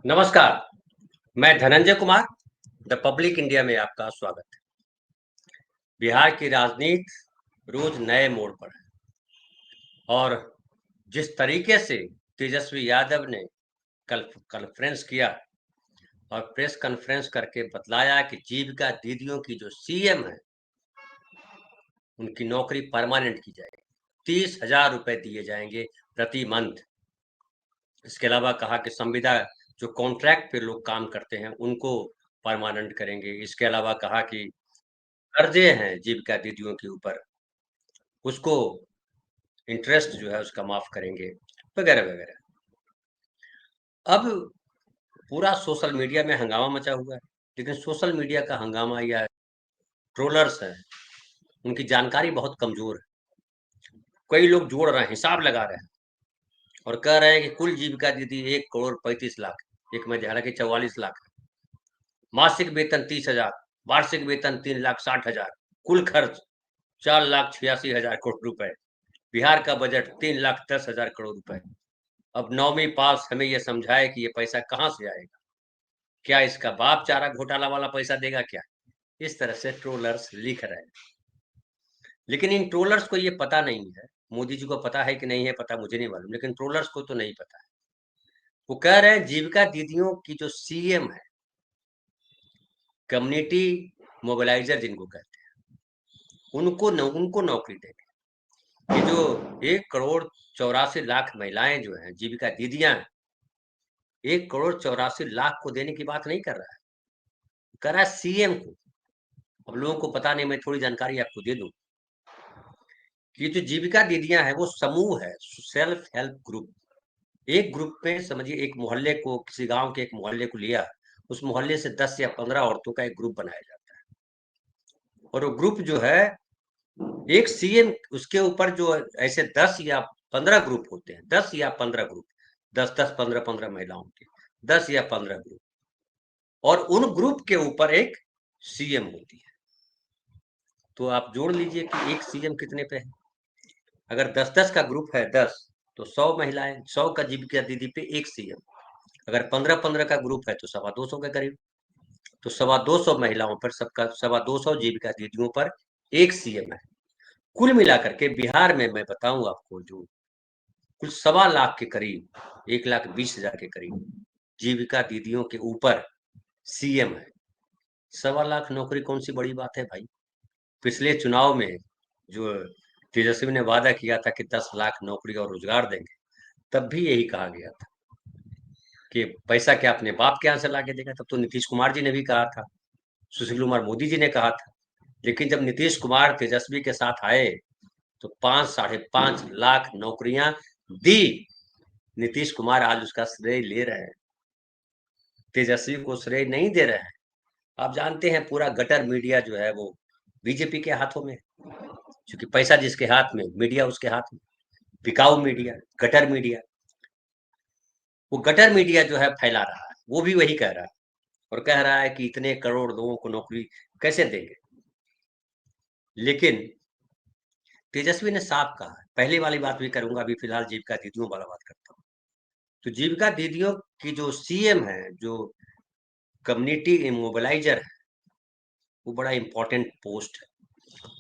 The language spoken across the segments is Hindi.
नमस्कार, मैं Dhananjay Kumar, the public India में आपका स्वागत है। बिहार की राजनीति रोज नए मोड़ पर है और जिस तरीके से तेजस्वी यादव ने कल कॉन्फ्रेंस किया और प्रेस कॉन्फ्रेंस करके बतलाया कि जीविका दीदियों की जो सीएम है, उनकी नौकरी परमानेंट की जाएगी। 30,000 रुपए दिए जाएंगे प्रति मंथ। इसके अलावा कहा कि संविदा जो कॉन्ट्रैक्ट पे लोग काम करते हैं, उनको परमानेंट करेंगे। इसके अलावा कहा कि कर्जे हैं जीविका दीदियों के ऊपर, उसको इंटरेस्ट जो है उसका माफ करेंगे, वगैरह वगैरह। अब पूरा सोशल मीडिया में हंगामा मचा हुआ है, लेकिन सोशल मीडिया का हंगामा या ट्रोलर्स हैं, उनकी जानकारी बहुत कमजोर है। कई लोग जोड़ रहे हैं, हिसाब लगा रहे हैं और कह रहे हैं कि कुल जीविका दीदी 1,35,00,000, एक में हालांकि 44 लाख है। मासिक वेतन 30,000, वार्षिक वेतन 3,60,000, कुल खर्च 4,86,000 करोड़ रुपए। बिहार का बजट 3,10,000 करोड़ रुपए। अब 9वीं पास हमें यह समझाए कि ये पैसा कहाँ से आएगा। क्या इसका बाप चारा घोटाला वाला पैसा देगा क्या? इस तरह से ट्रोलर्स लिख रहे हैं, लेकिन इन ट्रोलर्स को ये पता नहीं है। मोदी जी को पता है कि नहीं है पता मुझे नहीं मालूम, लेकिन ट्रोलर्स को तो नहीं पता है। वो कह रहे हैं जीविका दीदियों की जो सीएम है, कम्युनिटी मोबिलाइजर जिनको कहते हैं, उनको नौकरी देंगे। ये जो 1,84,00,000 महिलाएं जो हैं, जीविका दीदियां हैं, 1,84,00,000 को देने की बात नहीं कर रहा है, कर रहा है सीएम को। अब लोगों को पता नहीं, मैं थोड़ी जानकारी आपको दे दूं कि जो जीविका दीदियां हैं वो समूह है, सेल्फ हेल्प ग्रुप। एक ग्रुप में समझिए, एक मोहल्ले को, किसी गांव के एक मोहल्ले को लिया, उस मोहल्ले से 10 या 15 औरतों का एक ग्रुप बनाया जाता है और वो ग्रुप जो है एक सीएम, उसके ऊपर जो ऐसे 10 या 15 ग्रुप होते हैं, 10 या 15 ग्रुप, 10-10, 15-15 महिलाओं के 10 या 15 ग्रुप, और उन ग्रुप के ऊपर एक सीएम होती है। तो आप जोड़ लीजिए कि एक सीएम कितने पे है। अगर 10-10 का ग्रुप है, 10, तो 100 महिलाएं, 100 का जीविका दीदी पे एक सीएम। अगर 15-15 का ग्रुप है तो 225 के करीब, तो 225 महिलाओं पर, सबका 225 जीविका दीदियों पर एक सीएम है। कुल मिलाकर के बिहार में मैं बताऊं आपको, जो कुल 1.25 लाख के करीब, 1,20,000 के करीब जीविका दीदियों के ऊपर सीएम है। 1.25 लाख नौकरी कौन सी बड़ी बात है भाई। पिछले चुनाव में जो तेजस्वी ने वादा किया था कि 10 लाख नौकरी और रोजगार देंगे, तब भी यही कहा गया था कि पैसा क्या अपने बाप के यहाँ से ला के देगा। तब तो नीतीश कुमार जी ने भी कहा था, सुशील कुमार मोदी जी ने कहा था। लेकिन जब नीतीश कुमार तेजस्वी के साथ आए तो 5-5.5 लाख नौकरियां दी। नीतीश कुमार आज उसका श्रेय ले रहे हैं, तेजस्वी को श्रेय नहीं दे रहे हैं। आप जानते हैं पूरा गटर मीडिया जो है वो बीजेपी के हाथों में, क्योंकि पैसा जिसके हाथ में, मीडिया उसके हाथ में। बिकाऊ मीडिया, गटर मीडिया, वो गटर मीडिया जो है फैला रहा है, वो भी वही कह रहा है और कह रहा है कि इतने करोड़ लोगों को नौकरी कैसे देंगे। लेकिन तेजस्वी ने साफ कहा है, पहले वाली बात भी करूंगा, अभी फिलहाल जीविका दीदियों वाला बात करता हूँ। तो जीविका दीदियों की जो सीएम है, जो कम्युनिटी मोबिलाइजर है, वो बड़ा इंपॉर्टेंट पोस्ट है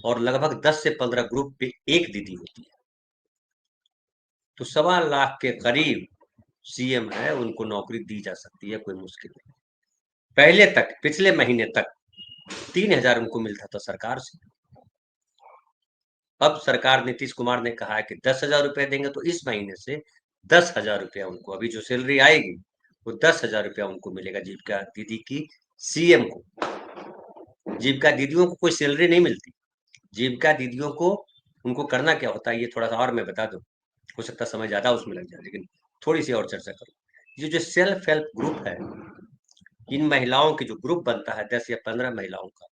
और लगभग 10 से 15 ग्रुप पे एक दीदी होती है। तो 1.25 लाख के करीब सीएम है, उनको नौकरी दी जा सकती है, कोई मुश्किल नहीं। पहले तक, पिछले महीने तक 3,000 उनको मिलता था सरकार से। अब सरकार, नीतीश कुमार ने कहा है कि 10,000 रुपए देंगे, तो इस महीने से 10,000 रुपया उनको, अभी जो सैलरी आएगी वो 10,000 रुपया उनको मिलेगा, जीविका दीदी की सीएम को। जीविका दीदियों को कोई सैलरी नहीं मिलती। जीविका दीदियों को, उनको करना क्या होता है, ये थोड़ा सा और मैं बता दूं, हो सकता है समय ज्यादा उसमें लग जाए, लेकिन थोड़ी सी और चर्चा करूं। ये जो सेल्फ हेल्प ग्रुप है, इन महिलाओं की जो ग्रुप बनता है 10 या 15 महिलाओं का,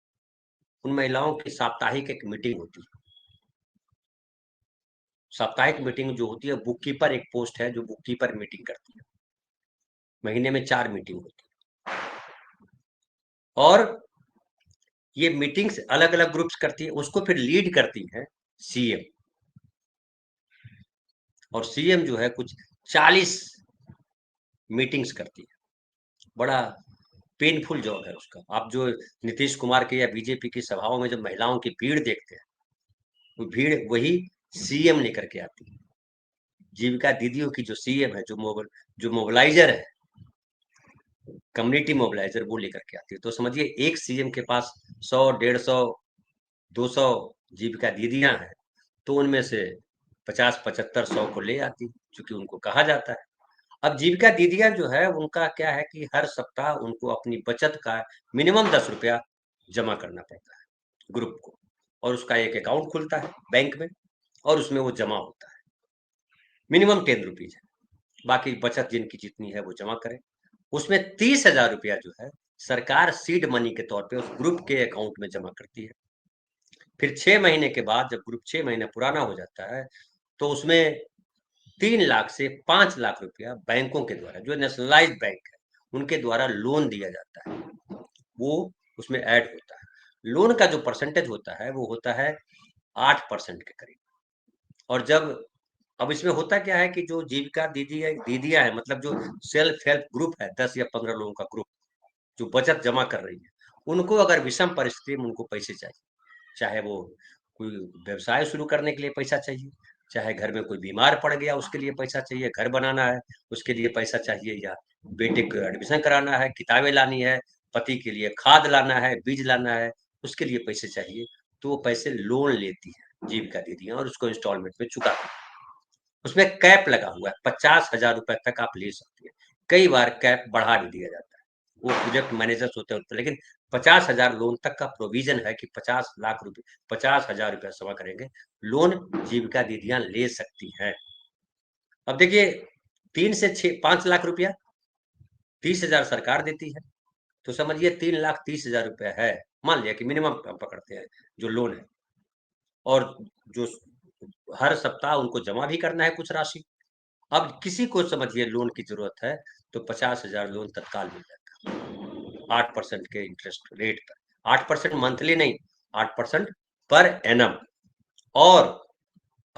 उन महिलाओं की साप्ताहिक एक मीटिंग होती है। साप्ताहिक मीटिंग जो होती है, बुक कीपर एक पोस्ट है जो बुक कीपर मीटिंग करती है। महीने में 4 मीटिंग होती है और ये मीटिंग्स अलग अलग ग्रुप्स करती है, उसको फिर लीड करती है सीएम। और सीएम जो है कुछ 40 मीटिंग्स करती है। बड़ा पेनफुल जॉब है उसका। आप जो नीतीश कुमार के या बीजेपी की सभाओं में जब महिलाओं की भीड़ देखते हैं, वो भीड़ वही सीएम लेकर के आती है। जीविका दीदियों की जो सीएम है, जो मोबिलाइजर है, कम्युनिटी मोबिलाइजर, वो लेकर के आती है। तो समझिए एक सीएम के पास 100, 150, 200 जीविका दीदियां हैं, तो उनमें से 50, 75, 100 को ले आती, क्योंकि उनको कहा जाता है। अब जीविका दीदियां जो है, उनका क्या है कि हर सप्ताह उनको अपनी बचत का मिनिमम 10 रुपया जमा करना पड़ता है ग्रुप को, और उसका एक अकाउंट खुलता है बैंक में, और उसमें वो जमा होता है। मिनिमम 10 रुपीज है, बाकी बचत जिनकी जितनी है वो जमा करें। उसमें 30,000 रुपया जो है सरकार सीड मनी के तौर पे उस ग्रुप के अकाउंट में जमा करती है। फिर 6 महीने के बाद जब ग्रुप 6 महीने पुराना हो जाता है, तो उसमें 3 लाख से 5 लाख रुपया बैंकों के द्वारा, जो नेशनलाइज बैंक है, उनके द्वारा लोन दिया जाता है। वो उसमें ऐड होता है। लोन का जो परसेंटेज होता है वो होता है 8% के करीब। और जब अब इसमें होता क्या है कि जो जीविका दीदियां है, मतलब जो सेल्फ हेल्प ग्रुप है, 10 या 15 लोगों का ग्रुप, जो बचत जमा कर रही है, उनको अगर विषम परिस्थिति में उनको पैसे चाहिए, चाहे वो कोई व्यवसाय शुरू करने के लिए पैसा चाहिए, चाहे घर में कोई बीमार पड़ गया उसके लिए पैसा चाहिए, घर बनाना है उसके लिए पैसा चाहिए, या बेटे को एडमिशन कराना है, किताबें लानी है, पति के लिए खाद लाना है, बीज लाना है, उसके लिए पैसे चाहिए, तो वो पैसे लोन लेती है जीविका दीदियां, और उसको इंस्टॉलमेंट में चुकाती है। उसमें कैप लगा हुआ है, 50,000 रुपए तक आप ले सकते हैं। कई बार कैप बढ़ा भी दिया जाता है, वो प्रोजेक्ट मैनेजर्स होते हैं, लेकिन 50,000 लोन तक का प्रोविजन है कि 50 लाख रुपए, 50,000 रुपया जमा करेंगे, लोन जीविका दीदियां ले सकती हैं। अब देखिए, 3 से 5 लाख रुपया, 30,000 सरकार देती है, तो समझिए 3,30,000 रुपया है, मान लिया कि मिनिमम हम पकड़ते हैं जो लोन है, और जो हर सप्ताह उनको जमा भी करना है कुछ राशि। अब किसी को समझिए लोन की जरूरत है, तो 50,000 लोन तत्काल मिल जाता है, 8% के इंटरेस्ट रेट पर। 8% मंथली नहीं, 8% पर एनम। और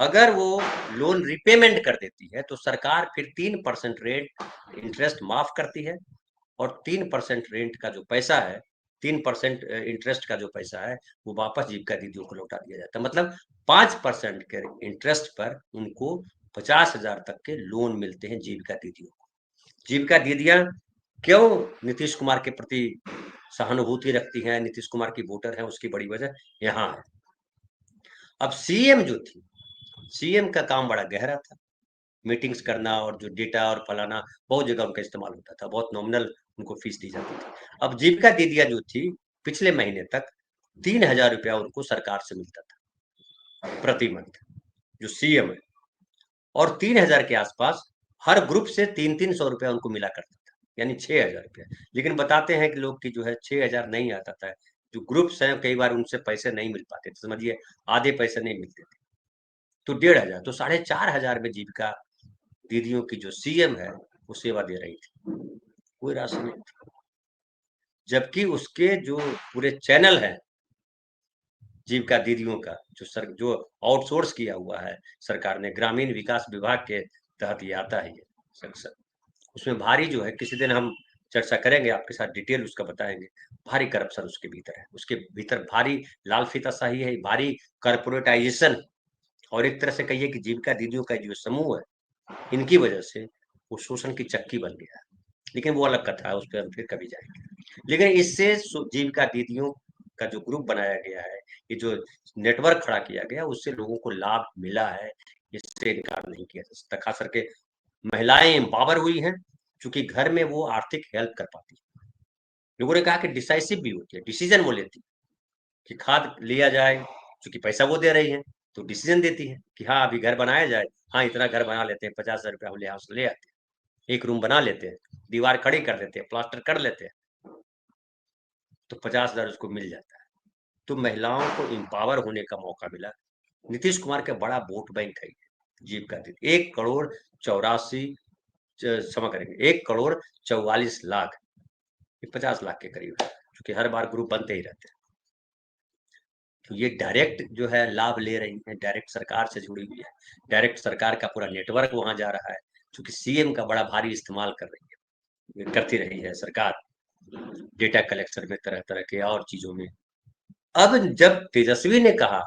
अगर वो लोन रिपेमेंट कर देती है, तो सरकार फिर 3% रेट इंटरेस्ट माफ करती है, और 3% रेंट का जो पैसा है, 3% इंटरेस्ट का जो पैसा है, वो वापस जीविका दीदियों को लौटा दिया जाता है। मतलब 5% के इंटरेस्ट पर उनको 50,000 तक के लोन मिलते हैं जीविका दीदियों को। जीविका दीदियां क्यों नीतीश कुमार के प्रति सहानुभूति रखती हैं, नीतीश कुमार की वोटर है, उसकी बड़ी वजह यहाँ है। अब सीएम जो थी, सीएम का काम बड़ा गहरा था, मीटिंग्स करना, और जो डेटा और फलाना, बहुत जगह उनका इस्तेमाल होता था, बहुत नॉमिनल उनको फीस दी जाती थी। अब जीविका दीदियां जो थी, पिछले महीने तक 3,000 रुपया उनको सरकार से मिलता था प्रति मंथ, जो सीएम है, और 3,000 के आसपास हर ग्रुप से 300-300 रुपया उनको मिला करता था, यानी 6,000 रुपया। लेकिन बताते हैं कि लोग की जो है 6,000 नहीं आता था, जो ग्रुप्स हैं कई बार उनसे पैसे नहीं मिल पाते थे, समझिए आधे पैसे नहीं मिलते थे, तो 1,500, तो 4,500 में जीविका दीदियों की जो सीएम है वो सेवा दे रही थी, कोई राशि नहीं थी। जबकि उसके जो पूरे चैनल है जीविका दीदियों का, जो आउटसोर्स किया हुआ है सरकार ने, ग्रामीण विकास विभाग के तहत ये आता है, ये सेक्शन, उसमें भारी जो है, किसी दिन हम चर्चा करेंगे आपके साथ, डिटेल उसका बताएंगे। भारी करप्शन उसके भीतर है, उसके भीतर भारी लाल फीताशाही है, भारी कॉर्पोरेटाइजेशन। और एक तरह से कहिए कि जीविका दीदियों का जो समूह है, इनकी वजह से वो शोषण की चक्की बन गया है। लेकिन वो अलग कथा है, उस पर हम फिर कभी जाएंगे। लेकिन इससे जीविका दीदियों का जो ग्रुप बनाया गया है, ये जो नेटवर्क खड़ा किया गया, उससे लोगों को लाभ मिला है, इससे इनकार नहीं किया जा सकता। खास करके महिलाएं एम्पावर हुई हैं, क्योंकि घर में वो आर्थिक हेल्प कर पाती है। लोगों ने कहा कि डिसाइसिव भी होती है, डिसीजन वो लेती है कि खाद लिया जाए, क्योंकि पैसा वो दे रही है, तो डिसीजन देती है कि हाँ अभी घर बनाया जाए, हाँ इतना घर बना लेते हैं, 50,000 रुपया हम यहाँ से ले आते हैं, एक रूम बना लेते हैं, दीवार खड़ी कर देते हैं, प्लास्टर कर लेते हैं, तो 50,000 उसको मिल जाता है। तो महिलाओं को एम्पावर होने का मौका मिला। नीतीश कुमार का बड़ा वोट बैंक है जीविका दीदी, 1,84 क्षमा करेंगे, 1,44 लाख, 50 लाख के करीब है, क्योंकि हर बार ग्रुप बनते ही रहते हैं। तो ये डायरेक्ट जो है लाभ ले रही है, डायरेक्ट सरकार से जुड़ी हुई है, डायरेक्ट सरकार का पूरा नेटवर्क वहां जा रहा है, क्योंकि सीएम का बड़ा भारी इस्तेमाल कर रही है। करती रही है सरकार, डेटा कलेक्शन में, तरह तरह के और चीजों में। अब जब तेजस्वी ने कहा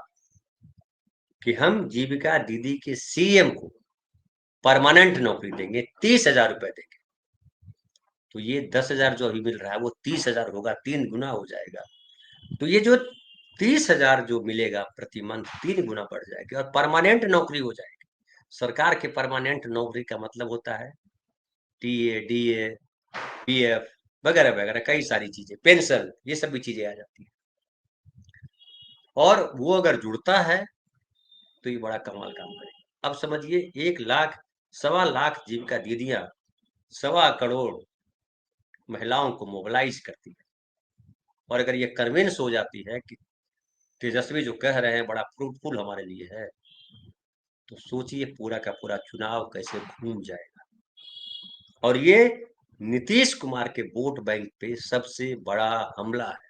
कि हम जीविका दीदी के सीएम को परमानेंट नौकरी देंगे, 30,000 रुपए देंगे, तो ये 10,000 जो अभी मिल रहा है वो 30,000 होगा, 3 गुना हो जाएगा। तो ये जो 30,000 जो मिलेगा प्रति मंथ, 3 गुना बढ़ जाएगी और परमानेंट नौकरी हो जाएगी। सरकार के परमानेंट नौकरी का मतलब होता है टीए, डीए, पीएफ वगैरह वगैरह, कई सारी चीजें, पेंशन, ये सब भी चीजें आ जाती है। और वो अगर जुड़ता है तो ये बड़ा कमाल काम करेगा। अब समझिए, 1 लाख, 1.25 लाख जीविका दीदियां 1.25 करोड़ महिलाओं को मोबिलाइज करती है। और अगर ये कन्विंस हो जाती है कि तेजस्वी जो कह रहे हैं बड़ा फ्रूटफुल हमारे लिए है, तो सोचिए पूरा का पूरा चुनाव कैसे घूम जाएगा। और ये नीतीश कुमार के वोट बैंक पे सबसे बड़ा हमला है।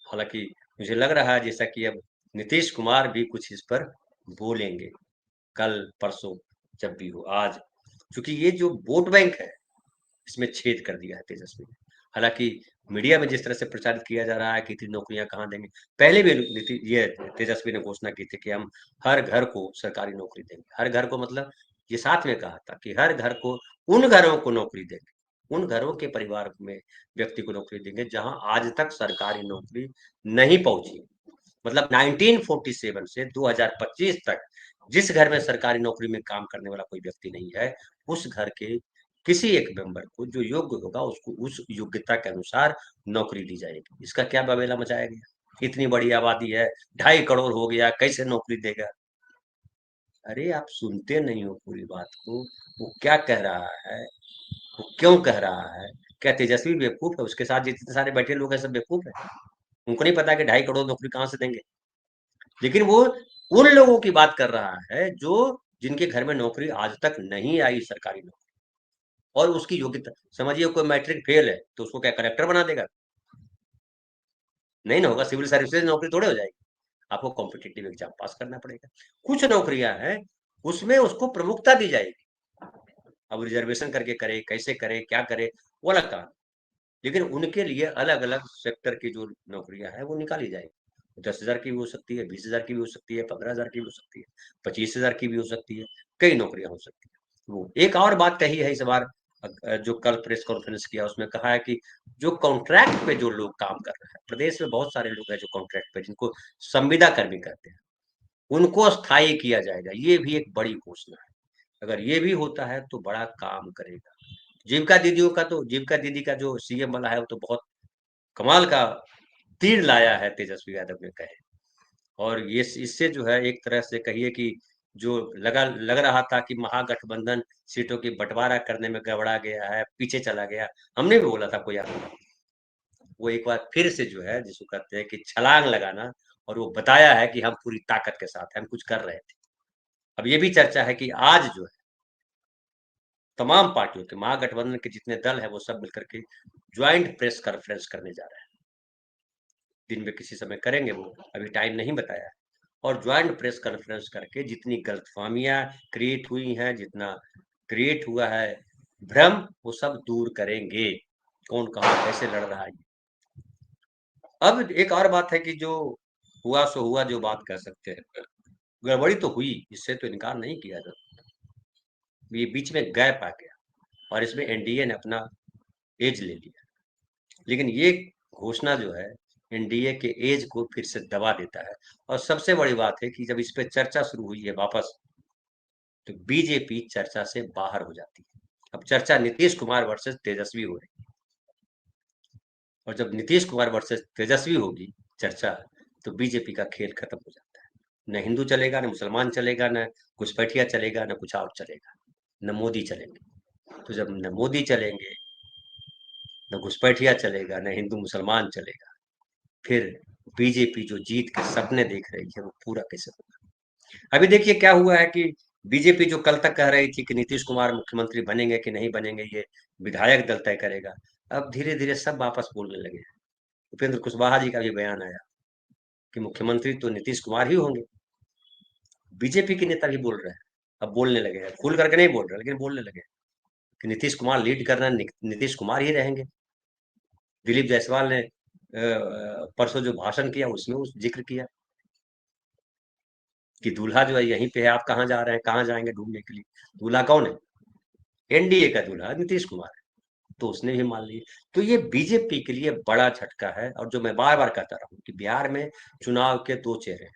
हालांकि मुझे लग रहा है जैसा कि अब नीतीश कुमार भी कुछ इस पर बोलेंगे, कल परसों, जब भी हो, आज, क्योंकि ये जो वोट बैंक है इसमें छेद कर दिया है तेजस्वी ने। हालांकि मीडिया में जिस तरह से प्रचारित किया जा रहा है कि इतनी नौकरियां कहाँ देंगे, पहले भी ये तेजस्वी ने घोषणा की थी कि हम हर घर को सरकारी नौकरी देंगे। हर घर को मतलब ये साथ में कहा था कि हर घर को, उन घरों को नौकरी देंगे, उन घरों के परिवार में व्यक्ति को नौकरी देंगे जहां आज तक सरकारी नौकरी नहीं पहुंची। मतलब 1947 से 2025 तक जिस घर में सरकारी नौकरी में काम करने वाला कोई व्यक्ति नहीं है, उस घर के किसी एक मेंबर को जो योग्य होगा उसको उस योग्यता के अनुसार नौकरी दी जाएगी। इसका क्या बवेला मचाया गया, इतनी बड़ी आबादी है, 2.5 करोड़ हो गया, कैसे नौकरी देगा। अरे आप सुनते नहीं हो पूरी बात को, वो क्या कह रहा है, वो क्यों कह रहा है। क्या तेजस्वी बेवकूफ है? उसके साथ जितने सारे बैठे लोग हैं सब बेवकूफ है? उनको नहीं पता कि 2.5 करोड़ नौकरी कहाँ से देंगे? लेकिन वो उन लोगों की बात कर रहा है जो, जिनके घर में नौकरी आज तक नहीं आई, सरकारी नौकरी, और उसकी योग्यता, समझिए कोई मैट्रिक फेल है तो उसको क्या कलेक्टर बना देगा? नहीं ना होगा। सिविल सर्विसेज नौकरी थोड़े हो जाएगी, आपको कॉम्पिटिटिव एग्जाम पास करना पड़ेगा। कुछ नौकरियां हैं उसमें उसको प्रमुखता दी जाएगी। अब रिजर्वेशन करके करे, कैसे करे, क्या करे, वो अलग काम। लेकिन उनके लिए अलग अलग सेक्टर की जो नौकरियां हैं वो निकाली जाएगी। 10,000 की भी हो सकती है, 20,000 की भी हो सकती है, 15,000 की भी हो सकती है, 25,000 की भी हो सकती है, कई नौकरियां हो सकती है। वो एक और बात कही है इस बार, जो कल प्रेस कॉन्फ्रेंस किया उसमें कहा है कि जो कॉन्ट्रैक्ट पे जो लोग काम कर रहे हैं, प्रदेश में बहुत सारे लोग हैं जो कॉन्ट्रैक्ट पे, जिनको संविदा कर्मी कहते हैं, उनको स्थायी किया जाएगा। ये भी एक बड़ी घोषणा है। अगर ये भी होता है तो बड़ा काम करेगा। जीविका दीदी का जो सीएम वाला है वो तो बहुत कमाल का तीर लाया है तेजस्वी यादव ने, कहे। और ये इससे जो है एक तरह से कहिए कि जो लग रहा था कि महागठबंधन सीटों की बंटवारा करने में गड़बड़ा गया है, पीछे चला गया, हमने भी बोला था, कोई याद होगा, वो एक बार फिर से जो है जिसको कहते हैं कि छलांग लगाना, और वो बताया है कि हम पूरी ताकत के साथ हम कुछ कर रहे थे। अब ये भी चर्चा है कि आज जो है तमाम पार्टियों के, महागठबंधन के जितने दल है वो सब मिलकर के ज्वाइंट प्रेस कॉन्फ्रेंस करने जा रहे हैं। दिन में किसी समय करेंगे, वो अभी टाइम नहीं बताया है। और ज्वाइंट प्रेस कॉन्फ्रेंस करके जितनी गलतफहमियां क्रिएट हुई हैं, जितना क्रिएट हुआ है भ्रम, वो सब दूर करेंगे। कौन कहाँ कैसे लड़ रहा है। अब एक और बात है कि जो हुआ सो हुआ, जो बात कह सकते हैं, गड़बड़ी तो हुई, इससे तो इनकार नहीं किया जा सकता। ये बीच में गैप आ गया और इसमें एनडीए ने अपना एज ले लिया। लेकिन ये घोषणा जो है एनडीए के एज को फिर से दबा देता है। और सबसे बड़ी बात है कि जब इस पे चर्चा शुरू हुई है वापस, तो बीजेपी चर्चा से बाहर हो जाती है। अब चर्चा नीतीश कुमार वर्सेस तेजस्वी हो रही है, और जब नीतीश कुमार वर्सेस तेजस्वी होगी चर्चा, तो बीजेपी का खेल खत्म हो जाता है। न हिंदू चलेगा, न मुसलमान चलेगा, न घुसपैठिया चलेगा, न कुछ और चलेगा, न मोदी चलेंगे। तो जब न मोदी चलेंगे, न घुसपैठिया चलेगा, न हिंदू मुसलमान चलेगा, फिर बीजेपी जो जीत के सपने देख रही है वो पूरा कैसे होगा। अभी देखिए क्या हुआ है कि बीजेपी जो कल तक कह रही थी कि नीतीश कुमार मुख्यमंत्री बनेंगे कि नहीं बनेंगे ये विधायक दल तय करेगा, अब धीरे धीरे सब वापस बोलने लगे हैं। उपेंद्र कुशवाहा जी का भी बयान आया कि मुख्यमंत्री तो नीतीश कुमार ही होंगे। बीजेपी के नेता भी बोल रहे हैं, अब बोलने लगे हैं, खुल करके नहीं बोल रहे लेकिन बोलने लगे हैं कि नीतीश कुमार लीड कर रहे हैं, नीतीश कुमार ही रहेंगे। दिलीप जायसवाल ने परसों जो भाषण किया उसमें उस जिक्र किया कि दूल्हा जो है यहीं पे है, आप कहाँ जा रहे हैं, कहाँ जाएंगे ढूंढने के लिए? दूल्हा कौन है? एनडीए का दूल्हा नीतीश कुमार है। तो उसने भी मान लिया। तो ये बीजेपी के लिए बड़ा झटका है, और जो मैं बार बार कहता रहा हूँ कि बिहार में चुनाव के दो चेहरे हैं,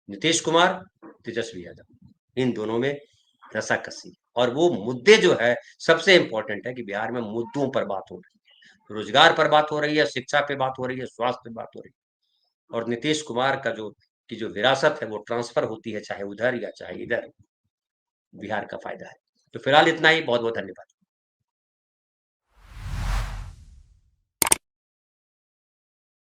नीतीश कुमार, तेजस्वी यादव, इन दोनों में रसाकसी। और वो मुद्दे जो है सबसे इंपॉर्टेंट है कि बिहार में मुद्दों पर बात हो रही है, रोजगार पर बात हो रही है, शिक्षा पे बात हो रही है, स्वास्थ्य पे बात हो रही है। और नीतीश कुमार का जो की जो विरासत है वो ट्रांसफर होती है, चाहे उधर या चाहे इधर, बिहार का फायदा है। तो फिलहाल इतना ही, बहुत बहुत धन्यवाद।